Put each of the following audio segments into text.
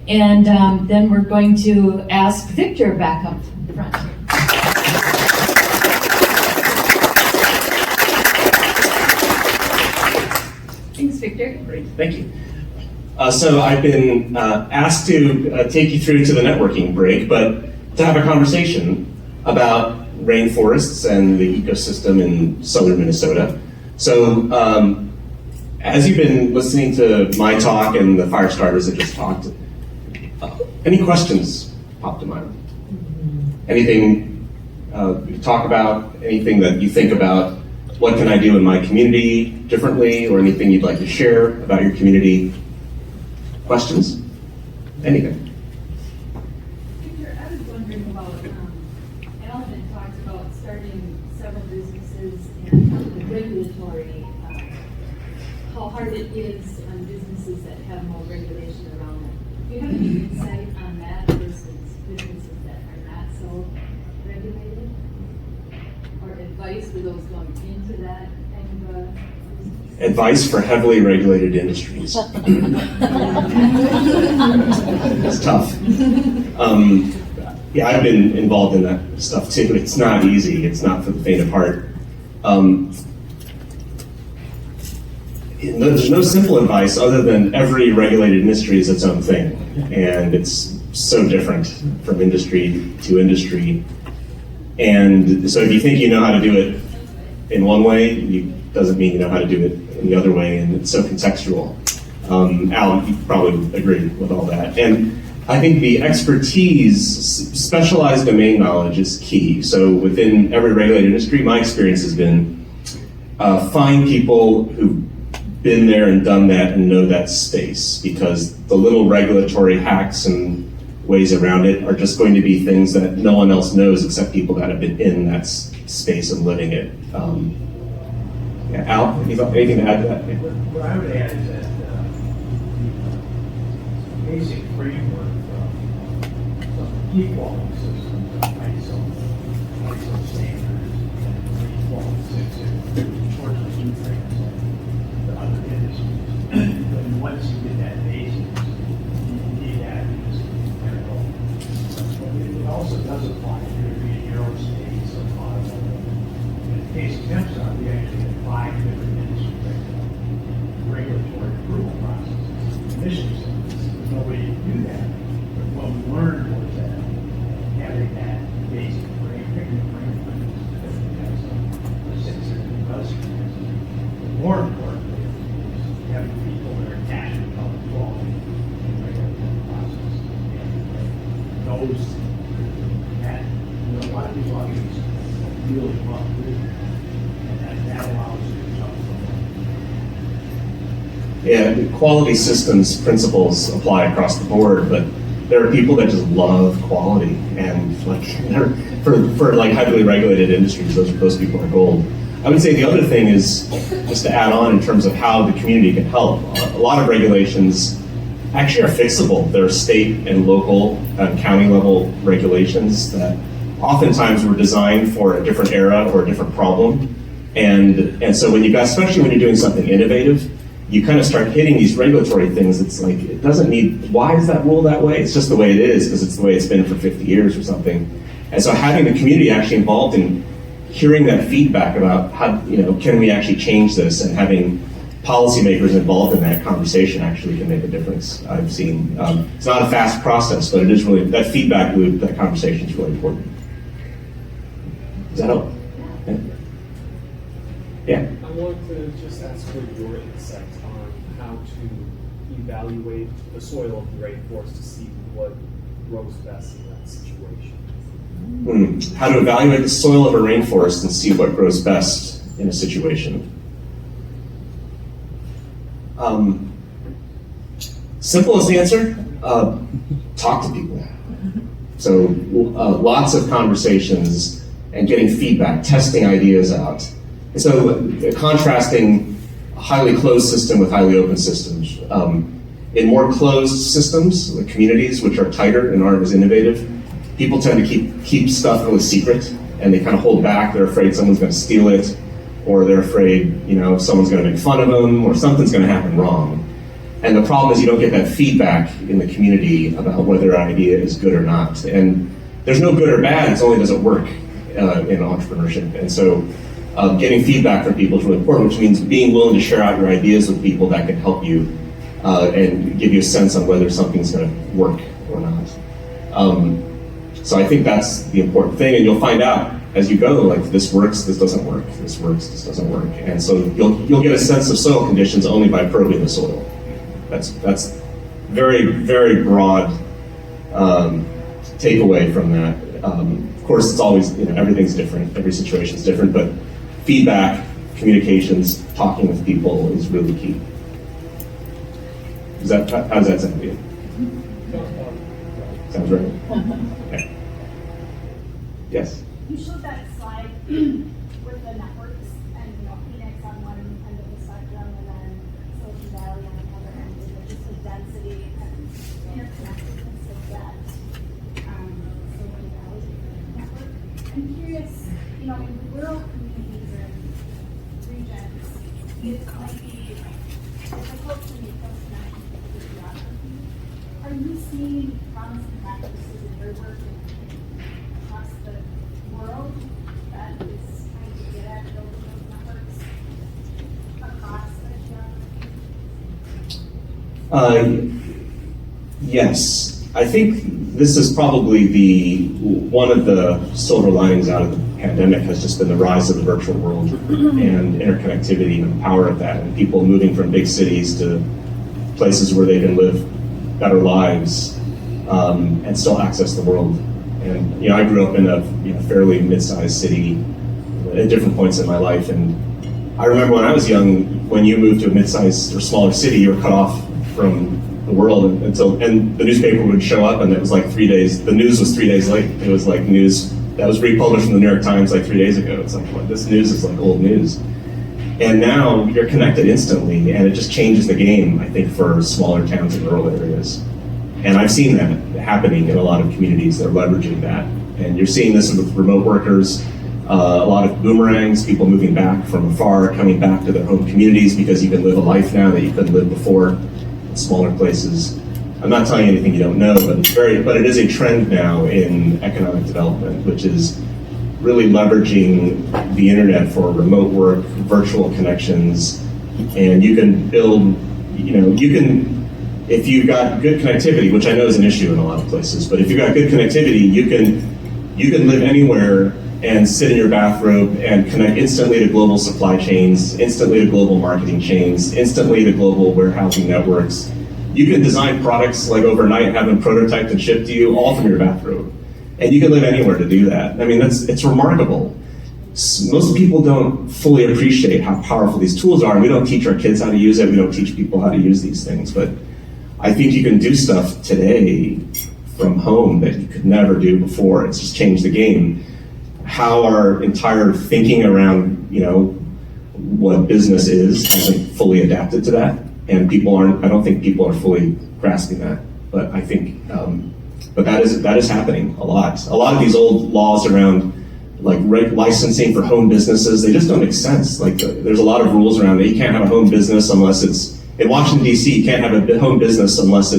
And then we're going to ask Victor back up front. Thanks, Victor. Great, thank you. So I've been asked to take you through to the networking break, but to have a conversation about rainforests and the ecosystem in southern Minnesota. So as you've been listening to my talk and the fire starters that just talked, any questions pop to mind? Anything you talk about, anything that you think about, what can I do in my community differently, or anything you'd like to share about your community? Questions? Anything? Victor, I was wondering about, Alan had talked about starting several businesses and the regulatory, how hard it is on businesses that have more regulation around them. Do you have any insight on that versus businesses that are not so regulated? Or advice for those going into that kind of a business? Advice for heavily regulated industries. It's tough. Yeah, I've been involved in that stuff too. It's not easy. It's not for the faint of heart. There's no simple advice other than every regulated industry is its own thing. And it's so different from industry to industry. And so if you think you know how to do it in one way, it doesn't mean you know how to do it in the other way, and it's so contextual. Alan, you probably agree with all that. And I think the expertise, specialized domain knowledge is key. So within every regulated industry, my experience has been find people who've been there and done that and know that space, because the little regulatory hacks and ways around it are just going to be things that no one else knows except people that have been in that space and living it. Yeah, Al, anything to add to that? What I would add is that the basic framework of key quality systems, ISO standards, and quality systems, sorts of new things that other industries. But once you get that basics, you need that integral. It also does apply if you're in aerospace or automotive. In the case of Tempstar, we actually had 5 different industry regulatory approval processes, emission standards. There's no way to do that. But what we learned was that having that basic framework, more importantly, is having people that are passionate about the quality and regulatory process. And those that, a lot of people out there really love doing that. That allows you to jump from Yeah, quality systems principles apply across the board, but there are people that just love quality, and like for like heavily regulated industries, those people are gold. I would say the other thing is, just to add on in terms of how the community can help, a lot of regulations actually are fixable. There are state and local and county level regulations that oftentimes were designed for a different era or a different problem. And so when especially when you're doing something innovative, you kind of start hitting these regulatory things. It's like, it doesn't need, why is that rule that way? It's just the way it is because it's the way it's been for 50 years or something. And so having the community actually involved in hearing that feedback about how, can we actually change this, and having policymakers involved in that conversation actually can make a difference. I've seen, it's not a fast process, but it is really, that feedback loop, that conversation is really important. Does that help? Yeah. I want to just ask for your insights on how to evaluate the soil of the rainforest to see what grows best in that situation. How to evaluate the soil of a rainforest and see what grows best in a situation. Simplest answer, talk to people. So lots of conversations and getting feedback, testing ideas out. And so contrasting a highly closed system with highly open systems. In more closed systems, like communities which are tighter and aren't as innovative, people tend to keep stuff really secret, and they kind of hold back. They're afraid someone's going to steal it, or they're afraid someone's going to make fun of them, or something's going to happen wrong. And the problem is you don't get that feedback in the community about whether an idea is good or not. And there's no good or bad, it's only does it work in entrepreneurship. And so getting feedback from people is really important, which means being willing to share out your ideas with people that can help you and give you a sense on whether something's going to work or not. So I think that's the important thing, and you'll find out as you go, like, this works, this doesn't work, this works, this doesn't work. And so you'll get a sense of soil conditions only by probing the soil. That's very, very broad takeaway from that. Of course, it's always, everything's different, every situation's different, but feedback, communications, talking with people is really key. How does that sound to you? Sounds right? Okay. Yes? You showed that slide with the networks and, Phoenix on one end of the spectrum and then Silicon Valley on the other end, and just the density and interconnectedness of that Silicon Valley network. I'm curious, in rural communities and regions, it might be difficult to make those connections with the geography. Are you seeing promising practices in your work across the world that is trying to get at building those networks across the geography? Yes. I think this is probably one of the silver linings out of the pandemic has just been the rise of the virtual world and interconnectivity and the power of that, and people moving from big cities to places where they can live better lives and still access the world. And I grew up in a fairly mid-sized city at different points in my life, and I remember when I was young, when you moved to a mid-sized or smaller city, you were cut off from the world and the newspaper would show up, and it was like 3 days. The news was 3 days late. It was like news that was republished in the New York Times like 3 days ago. It's like, well, this news is like old news. And now you're connected instantly, and it just changes the game, I think, for smaller towns and rural areas. And I've seen that happening in a lot of communities. They're leveraging that. And you're seeing this with remote workers, a lot of boomerangs, people moving back from afar, coming back to their home communities because you can live a life now that you couldn't live before in smaller places. I'm not telling you anything you don't know, but it is a trend now in economic development, which is really leveraging the internet for remote work, virtual connections, and you can build, if you've got good connectivity, which I know is an issue in a lot of places, but if you've got good connectivity, you can live anywhere and sit in your bathrobe and connect instantly to global supply chains, instantly to global marketing chains, instantly to global warehousing networks. You can design products like overnight, have them prototyped and shipped to you all from your bathrobe. And you can live anywhere to do that. I mean, it's remarkable. Most people don't fully appreciate how powerful these tools are. We don't teach our kids how to use it. We don't teach people how to use these things. But I think you can do stuff today from home that you could never do before. It's just changed the game. How our entire thinking around, what business is hasn't fully adapted to that. And I don't think people are fully grasping that. But I think, but that is happening a lot. A lot of these old laws around like licensing for home businesses, they just don't make sense. Like there's a lot of rules around that. You can't have a home business unless it's, in Washington DC, you can't have a home business unless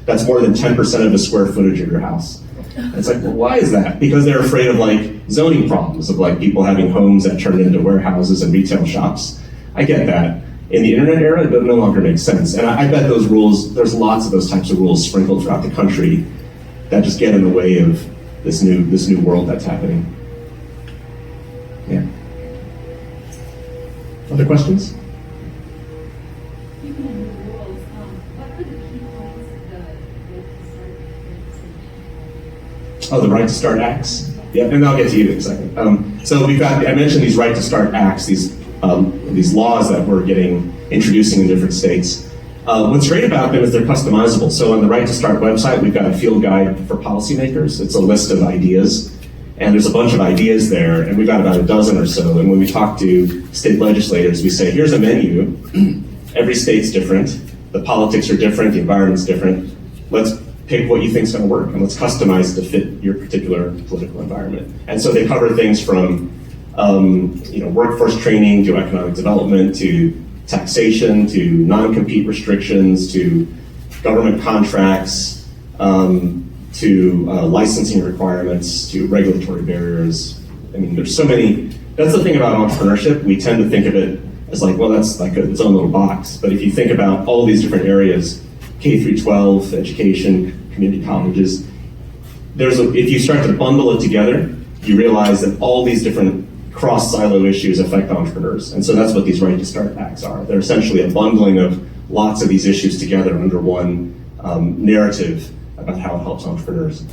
that's more than 10% of the square footage of your house. And it's like, well, why is that? Because they're afraid of like zoning problems, of like people having homes that turn into warehouses and retail shops. I get that. In the internet era, it no longer makes sense. And I bet those rules, there's lots of those types of rules sprinkled throughout the country that just get in the way of this new world that's happening. Yeah. Other questions? Speaking of new rules, what are the key points of the legislation? Oh, the Right to Start Acts? Yeah, and I'll get to you in a second. So I mentioned these Right to Start Acts, these laws that we're introducing in different states. What's great about them is they're customizable. So on the Right to Start website, we've got a field guide for policymakers. It's a list of ideas, and there's a bunch of ideas there, and we've got about a dozen or so. And when we talk to state legislators, we say, here's a menu. Every state's different. The politics are different. The environment's different. Let's pick what you think is going to work, and let's customize it to fit your particular political environment. And so they cover things from workforce training to economic development to taxation to non-compete restrictions to government contracts to licensing requirements to regulatory barriers. I mean, there's so many. That's the thing about entrepreneurship. We tend to think of it as like, well, that's like its own little box. But if you think about all these different areas, K through 12, education, community colleges, if you start to bundle it together, you realize that all these different cross-silo issues affect entrepreneurs. And so that's what these Right to Start Acts are. They're essentially a bundling of lots of these issues together under one narrative about how it helps entrepreneurs.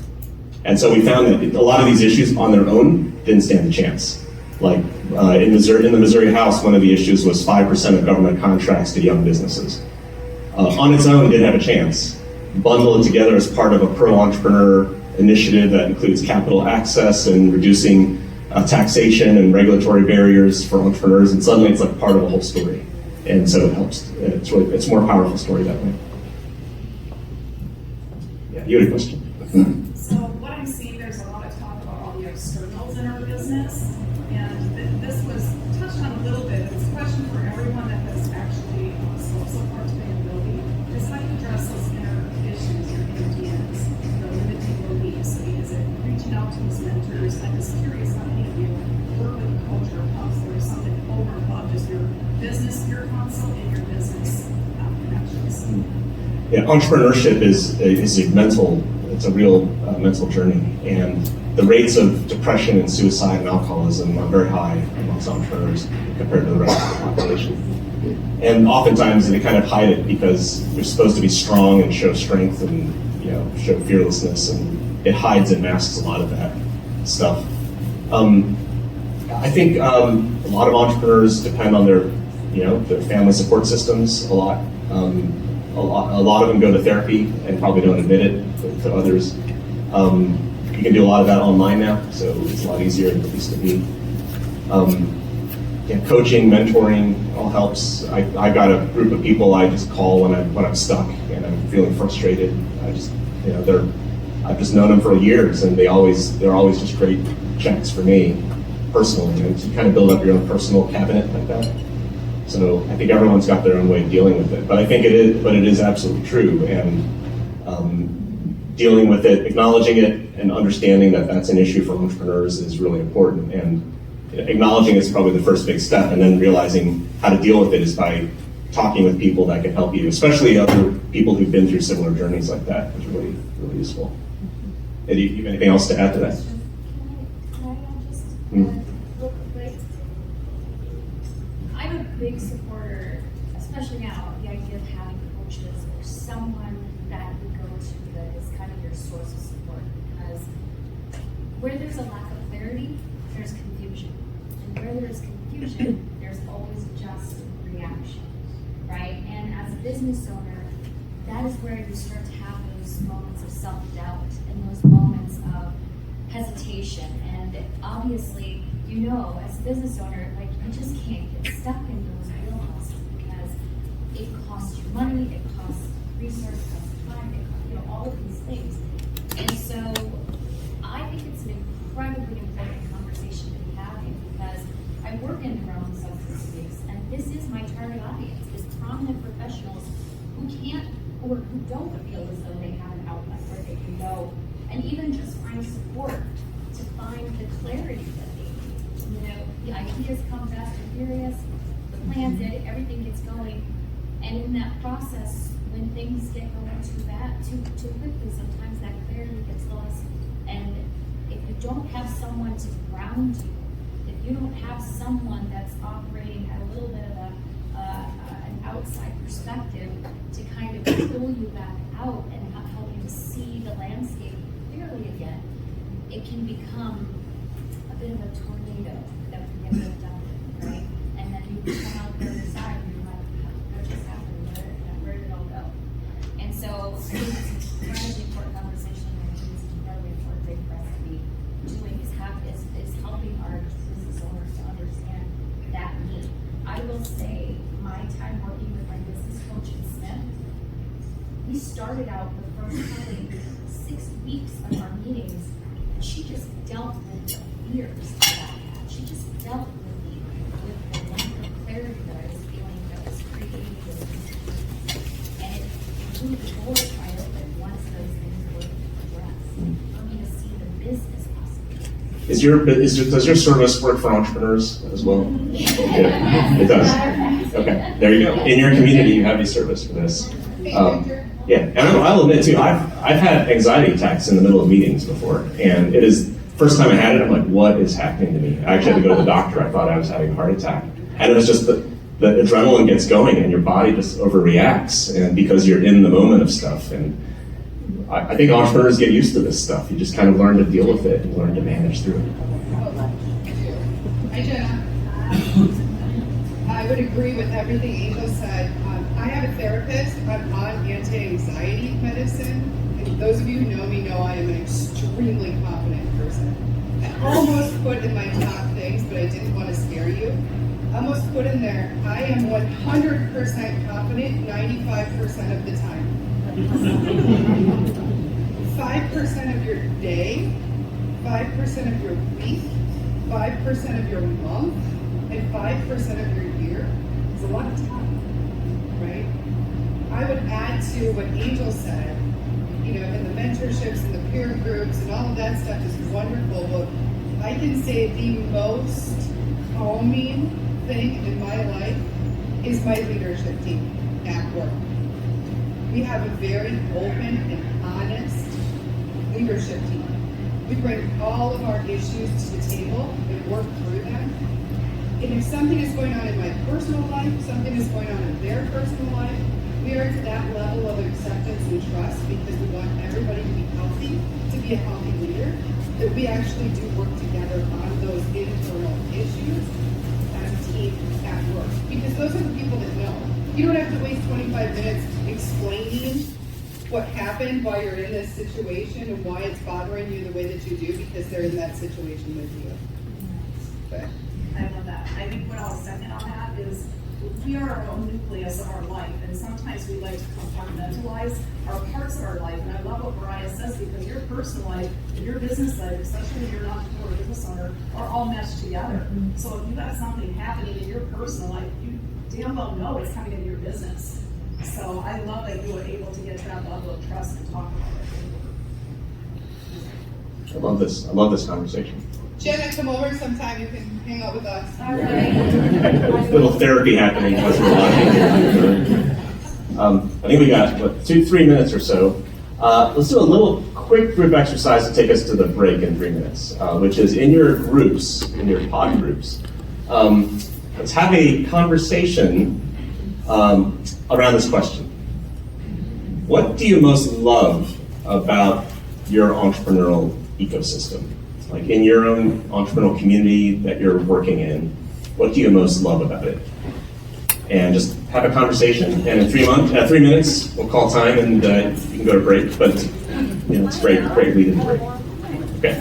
And so we found that a lot of these issues on their own didn't stand a chance. Like in the Missouri House, one of the issues was 5% of government contracts to young businesses. On its own, didn't have a chance. Bundle it together as part of a pro-entrepreneur initiative that includes capital access and reducing taxation and regulatory barriers for entrepreneurs, and suddenly it's like part of a whole story. And so it helps. It's a more powerful story that way. Yeah, you had a question? So what I'm seeing, there's a lot of talk about all the externals in our business, and this was touched on a little bit. It's a question for everyone that has actually self-support sustainability, is how do you address those inner issues, your inner DNs, the limiting beliefs? I mean, is it reaching out to those mentors? I'm just curious how many of you work with a culture of counselor, something over and above just your business peer counsel and your business connections. Yeah, entrepreneurship is a real mental journey, and the rates of depression and suicide and alcoholism are very high amongst entrepreneurs compared to the rest of the population. And oftentimes they kind of hide it because they're supposed to be strong and show strength and show fearlessness, and it hides and masks a lot of that stuff. I think a lot of entrepreneurs depend on their family support systems a lot. A lot of them go to therapy and probably don't admit it to others. You can do a lot of that online now, so it's a lot easier than it used to be. Coaching, mentoring all helps. I got a group of people I just call when I'm stuck and I'm feeling frustrated. I've just known them for years, and they're always just great checks for me personally. And you kind of build up your own personal cabinet like that. So I think everyone's got their own way of dealing with it, but I think it is absolutely true. And dealing with it, acknowledging it, and understanding that that's an issue for entrepreneurs is really important. And acknowledging it's probably the first big step, and then realizing how to deal with it is by talking with people that can help you, especially other people who've been through similar journeys like that, which is really, really useful. Do you have anything else to add to that? Can I just real quick? I'm a big supporter, especially now, of the idea of having coaches or someone that you go to that is kind of your source of support. Because where there's a lack of clarity, there's confusion. And where there's confusion, there's always just reaction, right? And as a business owner, that is where you start to have those moments of self-doubt and those moments of hesitation. And obviously, as a business owner, like, you just can't get stuck in those wheelhouses because it costs you money, it costs resources, it costs time, it costs, all of these things. And so I think it's an incredibly important conversation to be having, because I work in the realm of substance abuse, and this is my target audience, is prominent professionals who can't or who don't feel as though they have an outlet where they can go and even just find support to find the clarity that they need. The ideas come fast and furious, the plans, everything gets going, and in that process, when things get going too quickly, sometimes that clarity gets lost. And if you don't have someone to ground you, if you don't have someone that's operating at a little bit of an outside perspective to kind of pull you back out and help you to see the landscape clearly again, it can become a bit of a tornado that can get ripped up, right? And then you come out the other side and you're like, what just happened? Where did it all go? And so I think it's an incredibly important conversation, and I think it's an incredibly important thing for us to be doing is helping our business owners to understand that need. I will say my time working with my business coach in Smith, we started out the first probably 6 weeks of our meetings, and she just dealt with the fears that I had. She just dealt with the lack of clarity that I was feeling that was business possible? Does your service work for entrepreneurs as well? Yeah, it does. Okay, there you go. In your community, you have a service for this. Yeah, and I'll admit too, I've had anxiety attacks in the middle of meetings before, and it is first time I had it. I'm like, what is happening to me? I actually had to go to the doctor. I thought I was having a heart attack, and it was just the adrenaline gets going, and your body just overreacts, and because you're in the moment of stuff. And I think entrepreneurs get used to this stuff. You just kind of learn to deal with it and learn to manage through it. Hi, Jenna. I would agree with everything Angel said. I have a therapist. I'm on anti-anxiety medicine. And those of you who know me know I am an extremely confident person. I almost put in my top things, but I didn't want to scare you. I almost put in there, I am 100% confident 95% of the time. 5% of your day, 5% of your week, 5% of your month, and 5% of your year is a lot of time, right? I would add to what Angel said, in the mentorships and the peer groups and all of that stuff is wonderful, but I can say the most calming thing in my life is my leadership team at work. We have a very open and honest leadership team. We bring all of our issues to the table and work through them. And if something is going on in my personal life, something is going on in their personal life, we are to that level of acceptance and trust because we want everybody to be healthy, to be a healthy leader, that we actually do work together on those internal issues as a team at work. Because those are the people that know. You don't have to waste 25 minutes explaining what happened while you're in this situation and why it's bothering you the way that you do because they're in that situation with you. Okay. I love that. I think what I'll second on that is we are our own nucleus of our life, and sometimes we like to compartmentalize our parts of our life. And I love what Mariah says because your personal life and your business life, especially when you're an entrepreneur or business owner, are all meshed together. So if you got something happening in your personal life, you damn well know it's coming into your business. So I love that you were able to get to that level of trust and talk about it. I love this. I love this conversation. Jenna, come over sometime. You can hang out with us. All right. Little therapy happening. I think we got, 2-3 minutes or so. Let's do a little quick group exercise to take us to the break in 3 minutes, which is in your groups, in your pod groups. Let's have a conversation around this question. What do you most love about your entrepreneurial ecosystem? Like in your own entrepreneurial community that you're working in, what do you most love about it? And just have a conversation. And in 3 minutes, we'll call time and you can go to break. But it's great lead in the break. Okay.